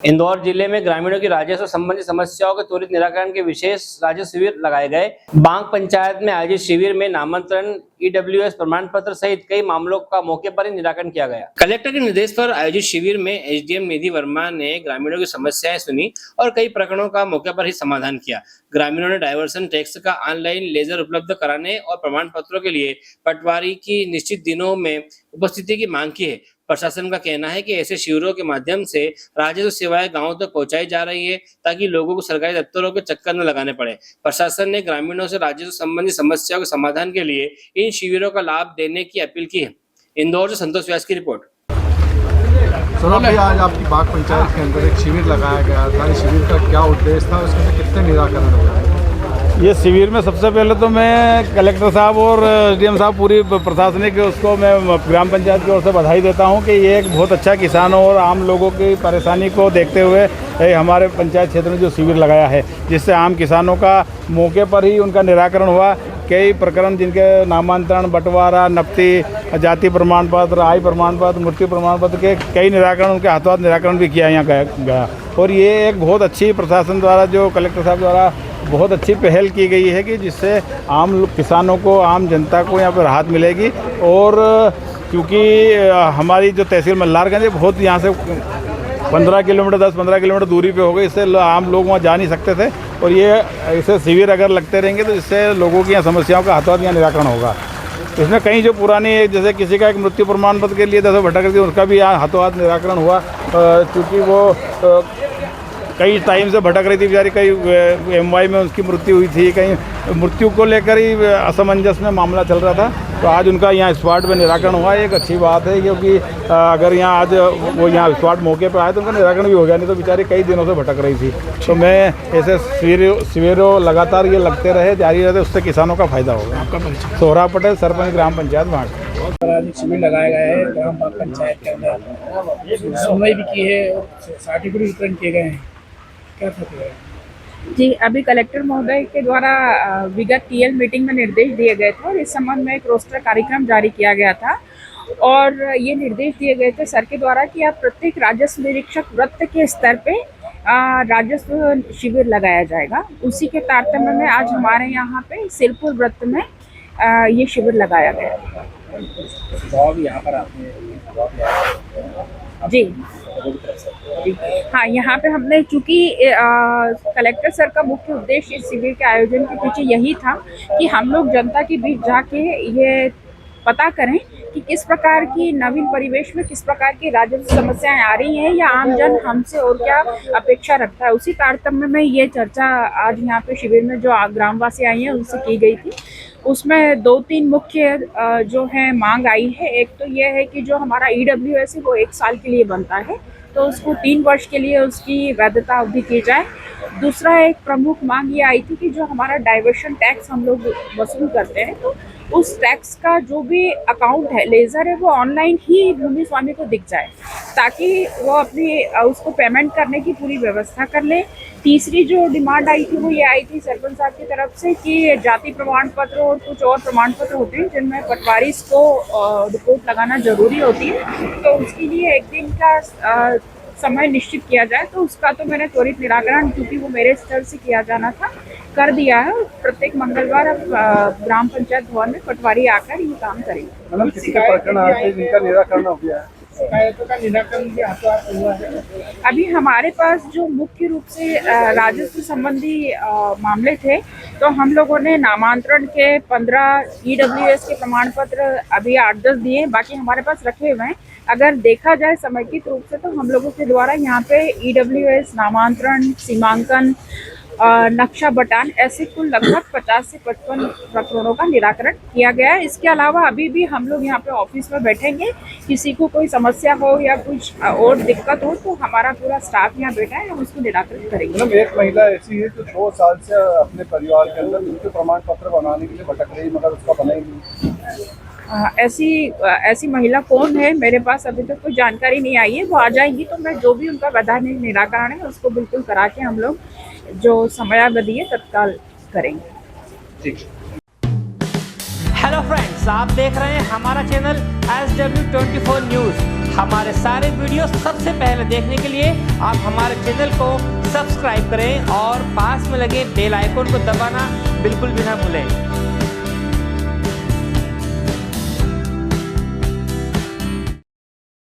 इंदौर जिले में ग्रामीणों की राजस्व संबंधी समस्याओं के त्वरित निराकरण के विशेष राजस्व शिविर लगाए गए। बांग पंचायत में आयोजित शिविर में नामांतरण, ईडब्ल्यूएस प्रमाण पत्र सहित कई मामलों का मौके पर ही निराकरण किया गया। कलेक्टर के निर्देश पर आयोजित शिविर में एसडीएम निधि वर्मा ने ग्रामीणों की समस्याएं सुनी और कई प्रकरणों का मौके पर ही समाधान किया। ग्रामीणों ने डायवर्सन टैक्स का ऑनलाइन लेजर उपलब्ध कराने और प्रमाण पत्रों के लिए पटवारी की निश्चित दिनों में उपस्थिति की मांग की है। प्रशासन का कहना है कि ऐसे शिविरों के माध्यम से राजस्व सेवाएं गांवों तक पहुंचाई जा रही है ताकि लोगों को सरकारी दफ्तरों के चक्कर न लगाने पड़े। प्रशासन ने ग्रामीणों से राजस्व संबंधी समस्याओं के समाधान के लिए इन शिविरों का लाभ देने की अपील की है। इंदौर से संतोष व्यास की रिपोर्ट। सौरभ भाई, आज आपकी बाग पंचायत के अंदर एक शिविर लगाया गया था। इस शिविर का क्या उद्देश्य था, उसमें कितने निराकरण हो गए? ये शिविर में सबसे पहले तो मैं कलेक्टर साहब और एसडीएम साहब पूरी प्रशासनिक उसको मैं ग्राम पंचायत की ओर से बधाई देता हूं कि ये एक बहुत अच्छा किसानों और आम लोगों की परेशानी को देखते हुए हमारे पंचायत क्षेत्र में जो शिविर लगाया है, जिससे आम किसानों का मौके पर ही उनका निराकरण हुआ। कई प्रकरण जिनके नामांतरण, बंटवारा, नफ्ती, जाति प्रमाण पत्र, आय प्रमाण पत्र, मृत्यु प्रमाण पत्र के कई निराकरण उनके हाथों हाथ निराकरण भी किया यहाँ गया। और ये एक बहुत अच्छी प्रशासन द्वारा, जो कलेक्टर साहब द्वारा बहुत अच्छी पहल की गई है कि जिससे आम किसानों को, आम जनता को यहाँ पर राहत मिलेगी। और क्योंकि हमारी जो तहसील मल्हारगंज है बहुत यहाँ से 10-15 किलोमीटर दूरी पे हो गई, इससे आम लोग वहाँ जा नहीं सकते थे। और ये ऐसे शिविर अगर लगते रहेंगे तो इससे लोगों की यहाँ समस्याओं का हाथों हाथ यहाँ निराकरण होगा। इसमें कई जो पुरानी, जैसे किसी का एक मृत्यु प्रमाण पत्र के लिए जैसे भटक रही थी, उसका भी यहाँ हाथों हाथ निराकरण हुआ। क्योंकि वो कई टाइम से भटक रही थी बेचारी, कई एमवाई में उसकी मृत्यु हुई थी, कहीं मृत्यु को लेकर ही असमंजस में मामला चल रहा था। तो आज उनका यहाँ स्पॉट पे निराकरण हुआ। एक अच्छी बात है, क्योंकि अगर यहाँ आज वो यहाँ स्पॉट मौके पर आए तो उनका निराकरण भी हो गया, नहीं तो बेचारी कई दिनों से भटक रही थी। तो मैं ऐसे शिविरों लगातार ये लगते रहे, जारी रहते, उससे किसानों का फायदा होगा। आपका परिचय? सोहराब पटेल, सरपंच ग्राम पंचायत बांग। शिविर लगाया गया है ग्राम पंचायत के अंदर, सुनवाई भी की है और सर्टिफिकेट वितरण किए गए हैं। क्या था जी, अभी कलेक्टर महोदय के द्वारा विगत टीएल मीटिंग में निर्देश दिए गए थे और इस संबंध में एक रोस्टर कार्यक्रम जारी किया गया था। और ये निर्देश दिए गए थे सर के द्वारा कि अब प्रत्येक राजस्व निरीक्षक वृत्त के स्तर पे राजस्व शिविर लगाया जाएगा। उसी के तारतम्य में आज हमारे यहाँ पे सिरपुर वृत्त में ये शिविर लगाया गया। यहाँ पर आपने जी हाँ, यहाँ पे हमने, चूँकि कलेक्टर सर का मुख्य उद्देश्य इस शिविर के आयोजन के पीछे यही था कि हम लोग जनता के बीच जाके ये पता करें कि किस प्रकार की नवीन परिवेश में किस प्रकार की राजस्व समस्याएं आ रही हैं या आमजन हमसे और क्या अपेक्षा रखता है। उसी तारतम्य में ये चर्चा आज यहाँ पे शिविर में जो ग्रामवासी आई हैं उनसे की गई थी। उसमें 2-3 मुख्य जो है मांग आई है। एक तो ये है कि जो हमारा ईडब्ल्यूएस है वो 1 साल के लिए बनता है, तो उसको 3 वर्ष के लिए उसकी वैधता अवधि की जाए। दूसरा एक प्रमुख मांग ये आई थी कि जो हमारा डाइवर्शन टैक्स हम लोग वसूल करते हैं, तो उस टैक्स का जो भी अकाउंट है, लेज़र है, वो ऑनलाइन ही भूमि स्वामी को दिख जाए ताकि वो अपनी उसको पेमेंट करने की पूरी व्यवस्था कर ले। तीसरी जो डिमांड आई थी वो ये आई थी सरपंच साहब की तरफ से कि जाति प्रमाण पत्र और कुछ और प्रमाण पत्र होते हैं जिनमें पटवारी को रिपोर्ट लगाना जरूरी होती है, तो उसके लिए 1 दिन का समय निश्चित किया जाए। तो उसका तो मैंने त्वरित निराकरण, क्योंकि वो मेरे स्तर से किया जाना था, कर दिया है। प्रत्येक मंगलवार अब ग्राम पंचायत भवन में पटवारी आकर ये काम करेंगे। मतलब कितने प्रकरण आते जिनका निराकरण हो गया है? शिकायतों का निराकरण भी हाथों हाथ हुआ है। अभी हमारे पास जो मुख्य रूप से राजस्व संबंधी मामले थे, तो हम लोगों ने नामांतरण के 15 ईडब्ल्यूएस के प्रमाण पत्र अभी 8-10 दिए, बाकी हमारे पास रखे हुए हैं। अगर देखा जाए समेकित रूप से तो हम लोगों के द्वारा यहाँ पे ईडब्ल्यूएस, नामांतरण, सीमांकन, नक्शा बटान, ऐसे कुल लगभग 50 से 55 प्रकरणों का निराकरण किया गया है। इसके अलावा अभी भी हम लोग यहाँ पे ऑफिस में बैठेंगे, किसी को कोई समस्या हो या कुछ और दिक्कत हो तो हमारा पूरा स्टाफ यहाँ बैठा है, हम उसको निराकरण करेंगे। मतलब एक महिला ऐसी है जो 2 साल से अपने परिवार के अंदर उनके प्रमाण पत्र बनाने के लिए भटक रही, मगर उसका बनेगी। ऐसी महिला कौन है, मेरे पास अभी तक कोई जानकारी नहीं आई है। वो आ जाएंगी तो मैं जो भी उनका वैधानिक निराकरण है उसको बिल्कुल करा के हम लोग जो समयावधि है तत्काल करेंगे। हेलो फ्रेंड्स, आप देख रहे हैं हमारा चैनल SW24 न्यूज। हमारे सारे वीडियो सबसे पहले देखने के लिए आप हमारे चैनल को सब्सक्राइब करें और पास में लगे बेल आइकन को दबाना बिल्कुल भी ना भूलें।